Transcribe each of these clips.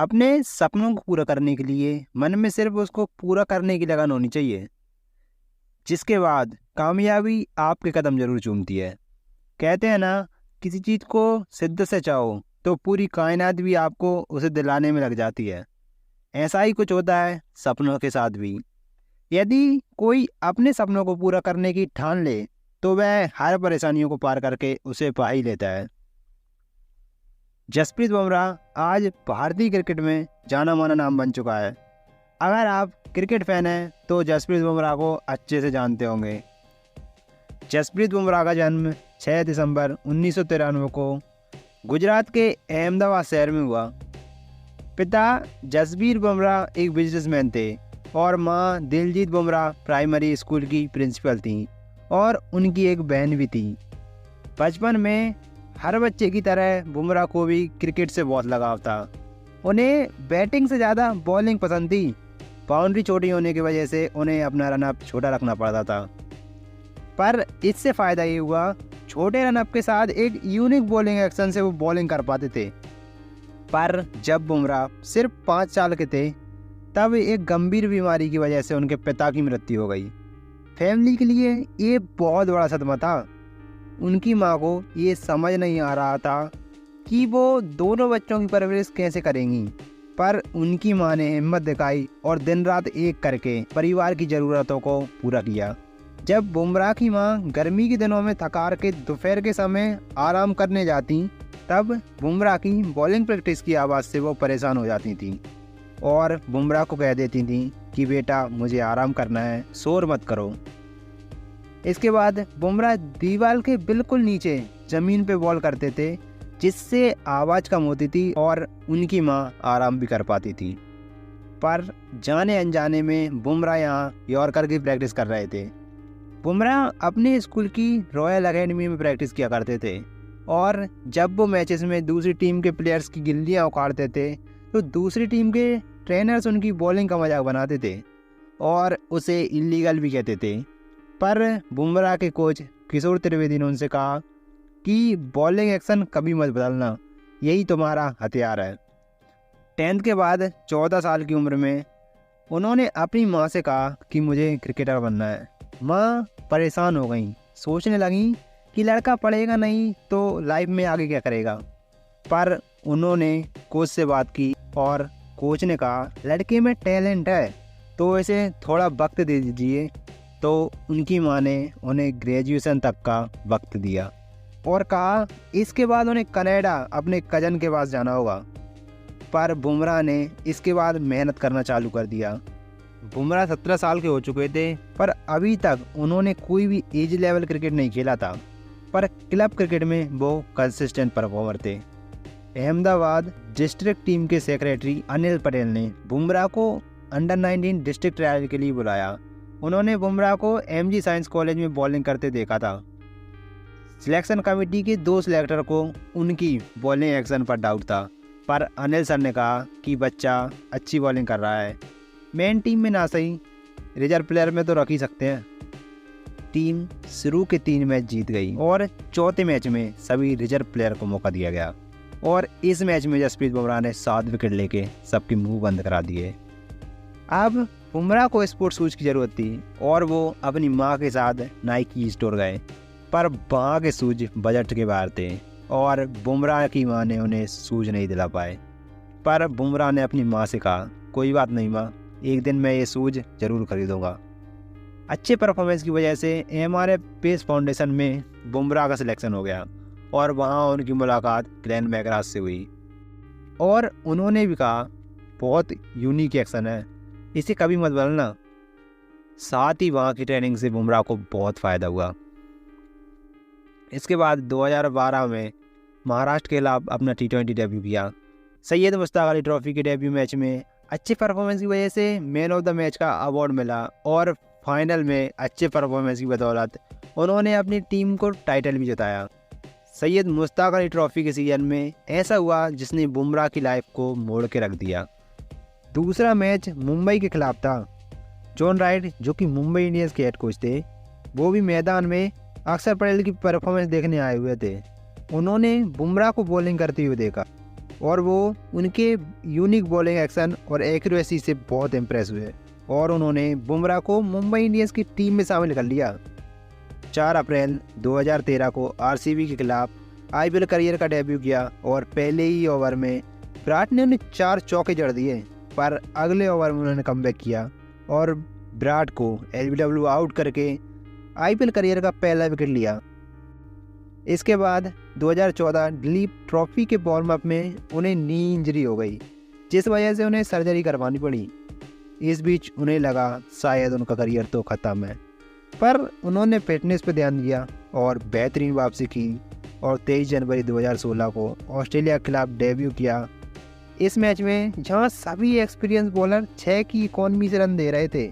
अपने सपनों को पूरा करने के लिए मन में सिर्फ उसको पूरा करने की लगन होनी चाहिए, जिसके बाद कामयाबी आपके कदम जरूर चूमती है। कहते हैं ना, किसी चीज़ को शिद्दत से चाहो तो पूरी कायनात भी आपको उसे दिलाने में लग जाती है। ऐसा ही कुछ होता है सपनों के साथ भी। यदि कोई अपने सपनों को पूरा करने की ठान ले तो वह हर परेशानियों को पार करके उसे पा ही लेता है। जसप्रीत बुमराह आज भारतीय क्रिकेट में जाना माना नाम बन चुका है। अगर आप क्रिकेट फैन हैं तो जसप्रीत बुमराह को अच्छे से जानते होंगे। जसप्रीत बुमराह का जन्म 6 दिसंबर 1993 को गुजरात के अहमदाबाद शहर में हुआ। पिता जसबीर बुमराह एक बिजनेसमैन थे और मां दिलजीत बुमराह प्राइमरी स्कूल की प्रिंसिपल थीं और उनकी एक बहन भी थी। बचपन में हर बच्चे की तरह बुमराह को भी क्रिकेट से बहुत लगाव था। उन्हें बैटिंग से ज़्यादा बॉलिंग पसंद थी। बाउंड्री छोटी होने की वजह से उन्हें अपना रनअप छोटा रखना पड़ता था, पर इससे फ़ायदा ये हुआ, छोटे रनअप के साथ एक यूनिक बॉलिंग एक्शन से वो बॉलिंग कर पाते थे। पर जब बुमराह सिर्फ 5 साल के थे तब एक गंभीर बीमारी की वजह से उनके पिता की मृत्यु हो गई। फैमिली के लिए ये बहुत बड़ा सदमा था। उनकी माँ को ये समझ नहीं आ रहा था कि वो दोनों बच्चों की परवरिश कैसे करेंगी, पर उनकी माँ ने हिम्मत दिखाई और दिन रात एक करके परिवार की ज़रूरतों को पूरा किया। जब बुमराह की माँ गर्मी के दिनों में थकार के दोपहर के समय आराम करने जाती, तब बुमराह की बॉलिंग प्रैक्टिस की आवाज़ से वो परेशान हो जाती थीं और बुमराह को कह देती थीं कि बेटा मुझे आराम करना है, शोर मत करो। इसके बाद बुमराह दीवार के बिल्कुल नीचे ज़मीन पे बॉल करते थे, जिससे आवाज़ कम होती थी और उनकी माँ आराम भी कर पाती थी। पर जाने अनजाने में बुमराह यहाँ यॉर्कर की प्रैक्टिस कर रहे थे। बुमराह अपने स्कूल की रॉयल अकेडमी में प्रैक्टिस किया करते थे और जब वो मैचेस में दूसरी टीम के प्लेयर्स की गिल्लियाँ उखाड़ते थे तो दूसरी टीम के ट्रेनर्स उनकी बॉलिंग का मजाक बनाते थे और उसे इलीगल भी कहते थे। पर बुमराह के कोच किशोर त्रिवेदी ने उनसे कहा कि बॉलिंग एक्शन कभी मत बदलना, यही तुम्हारा हथियार है। 10th के बाद 14 साल की उम्र में उन्होंने अपनी माँ से कहा कि मुझे क्रिकेटर बनना है। माँ परेशान हो गई, सोचने लगी कि लड़का पढ़ेगा नहीं तो लाइफ में आगे क्या करेगा। पर उन्होंने कोच से बात की और कोच ने कहा लड़के में टैलेंट है तो इसे थोड़ा वक्त दे दीजिए। तो उनकी माँ ने उन्हें ग्रेजुएशन तक का वक्त दिया और कहा इसके बाद उन्हें कनाडा अपने कज़न के पास जाना होगा। पर बुमराह ने इसके बाद मेहनत करना चालू कर दिया। बुमराह 17 साल के हो चुके थे, पर अभी तक उन्होंने कोई भी एज लेवल क्रिकेट नहीं खेला था, पर क्लब क्रिकेट में वो कंसिस्टेंट परफॉर्मर थे। अहमदाबाद डिस्ट्रिक्ट टीम के सेक्रेटरी अनिल पटेल ने बुमराह को अंडर 19 डिस्ट्रिक्ट ट्रायल के लिए बुलाया। उन्होंने बुमराह को MG साइंस कॉलेज में बॉलिंग करते देखा था। सिलेक्शन कमेटी के 2 सिलेक्टर को उनकी बॉलिंग एक्शन पर डाउट था, पर अनिल सर ने कहा कि बच्चा अच्छी बॉलिंग कर रहा है, मेन टीम में ना सही रिजर्व प्लेयर में तो रख ही सकते हैं। टीम शुरू के 3 मैच जीत गई और चौथे मैच में सभी रिजर्व प्लेयर को मौका दिया गया और इस मैच में जसप्रीत बुमराह ने 7 विकेट लेके सबके मुंह बंद करा दिए। अब बुमराह को स्पोर्ट्स शूज की ज़रूरत थी और वो अपनी माँ के साथ नाइकी स्टोर गए, पर वहाँ के शूज बजट के बाहर थे और बुमराह की माँ ने उन्हें शूज नहीं दिला पाए। पर बुमराह ने अपनी माँ से कहा कोई बात नहीं माँ, एक दिन मैं ये शूज ज़रूर खरीदूँगा। अच्छे परफॉर्मेंस की वजह से MRF पेस फाउंडेशन में बुमराह का सिलेक्शन हो गया और वहाँ उनकी मुलाकात ग्लेन मैकग्रा से हुई और उन्होंने भी कहा बहुत यूनिक एक्शन है, इसे कभी मत बदलना। साथ ही वहाँ की ट्रेनिंग से बुमराह को बहुत फ़ायदा हुआ। इसके बाद 2012 में महाराष्ट्र के खिलाफ अपना T20 डेब्यू किया। सैयद मुश्ताक अली ट्रॉफी के डेब्यू मैच में अच्छे परफॉर्मेंस की वजह से मैन ऑफ द मैच का अवार्ड मिला और फाइनल में अच्छे परफॉर्मेंस की बदौलत उन्होंने अपनी टीम को टाइटल भी जिताया। सैयद मुश्ताक अली ट्रॉफी के सीजन में ऐसा हुआ जिसने बुमराह की लाइफ को मोड़ के रख दिया। दूसरा मैच मुंबई के खिलाफ था। जॉन राइट जो कि मुंबई इंडियंस के हेड कोच थे, वो भी मैदान में अक्षर पटेल की परफॉर्मेंस देखने आए हुए थे। उन्होंने बुमराह को बॉलिंग करते हुए देखा और वो उनके यूनिक बॉलिंग एक्शन और एक्यूरेसी से बहुत इम्प्रेस हुए और उन्होंने बुमराह को मुंबई इंडियंस की टीम में शामिल कर लिया। 4 अप्रैल 2013 को आरसीबी के खिलाफ आईपीएल करियर का डेब्यू किया और पहले ही ओवर में विराट ने उन्हें 4 चौके जड़ दिए, पर अगले ओवर में उन्होंने कमबैक किया और विराट को एलबीडब्ल्यू आउट करके आईपीएल करियर का पहला विकेट लिया। इसके बाद 2014 दिलीप ट्रॉफी के वार्म अप में उन्हें नी इंजरी हो गई, जिस वजह से उन्हें सर्जरी करवानी पड़ी। इस बीच उन्हें लगा शायद उनका करियर तो ख़त्म है, पर उन्होंने फिटनेस पर ध्यान दिया और बेहतरीन वापसी की और 23 जनवरी 2016 को ऑस्ट्रेलिया के खिलाफ डेब्यू किया। इस मैच में जहां सभी एक्सपीरियंस बॉलर 6 की इकॉनमी से रन दे रहे थे,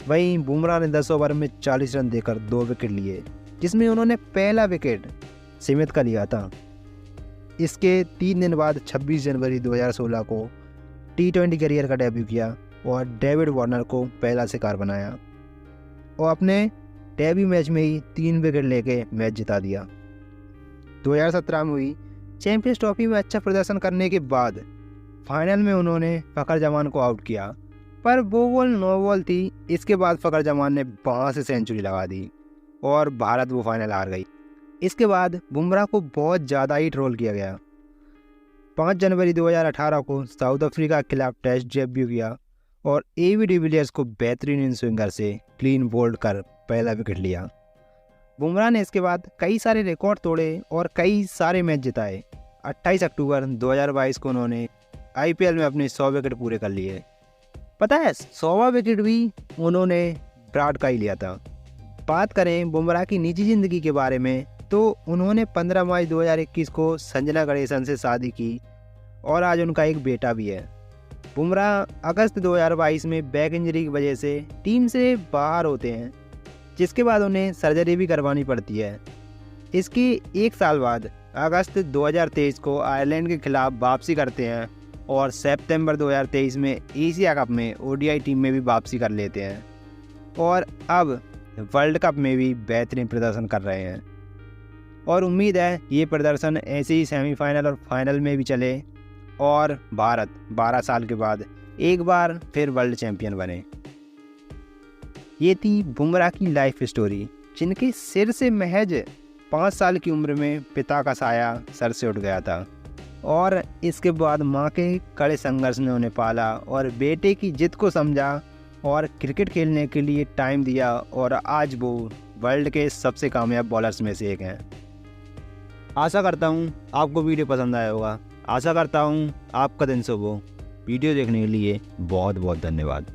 वहीं बुमराह ने 10 ओवर में 40 रन देकर 2 विकेट लिए, जिसमें उन्होंने पहला विकेट सीमित का लिया था। इसके 3 दिन बाद 26 जनवरी 2016 को T20 करियर का डेब्यू किया और डेविड वार्नर को पहला शिकार बनाया और अपने डेब्यू मैच में ही 3 विकेट लेके मैच जिता दिया। 2017 में हुई चैंपियंस ट्रॉफी में अच्छा प्रदर्शन करने के बाद फाइनल में उन्होंने फ़खर जमान को आउट किया, पर वो बॉल नो बॉल थी। इसके बाद फ़खर जमान ने वहाँ से सेंचुरी लगा दी और भारत वो फाइनल हार गई। इसके बाद बुमराह को बहुत ज़्यादा ही ट्रोल किया गया। 5 जनवरी 2018 को साउथ अफ्रीका के खिलाफ टेस्ट डेब्यू किया और एबी डिविलियर्स को बेहतरीन इन स्विंगर से क्लीन बोल्ड कर पहला विकेट लिया। बुमराह ने इसके बाद कई सारे रिकॉर्ड तोड़े और कई सारे मैच जिताए। 28 अक्टूबर 2022 को उन्होंने आईपीएल में अपने 100 विकेट पूरे कर लिए। पता है 100वां विकेट भी उन्होंने विराट का ही लिया था। बात करें बुमराह की निजी ज़िंदगी के बारे में तो उन्होंने 15 मार्च 2021 को संजना गणेशन से शादी की और आज उनका एक बेटा भी है। बुमराह अगस्त 2022 में बैक इंजरी की वजह से टीम से बाहर होते हैं, जिसके बाद उन्हें सर्जरी भी करवानी पड़ती है। इसके 1 साल बाद अगस्त 2023 को आयरलैंड के खिलाफ वापसी करते हैं और सितंबर 2023 में एशिया कप में ओडीआई टीम में भी वापसी कर लेते हैं और अब वर्ल्ड कप में भी बेहतरीन प्रदर्शन कर रहे हैं और उम्मीद है ये प्रदर्शन ऐसे ही सेमीफाइनल और फाइनल में भी चले और भारत 12 साल के बाद एक बार फिर वर्ल्ड चैंपियन बने। ये थी बुमराह की लाइफ स्टोरी, जिनके सिर से महज 5 साल की उम्र में पिता का साया सर से उठ गया था और इसके बाद माँ के कड़े संघर्ष ने उन्हें पाला और बेटे की जिद को समझा और क्रिकेट खेलने के लिए टाइम दिया और आज वो वर्ल्ड के सबसे कामयाब बॉलर्स में से एक हैं। आशा करता हूँ आपको वीडियो पसंद आया होगा। आशा करता हूँ आपका दिन शुभ हो। वीडियो देखने के लिए बहुत बहुत धन्यवाद।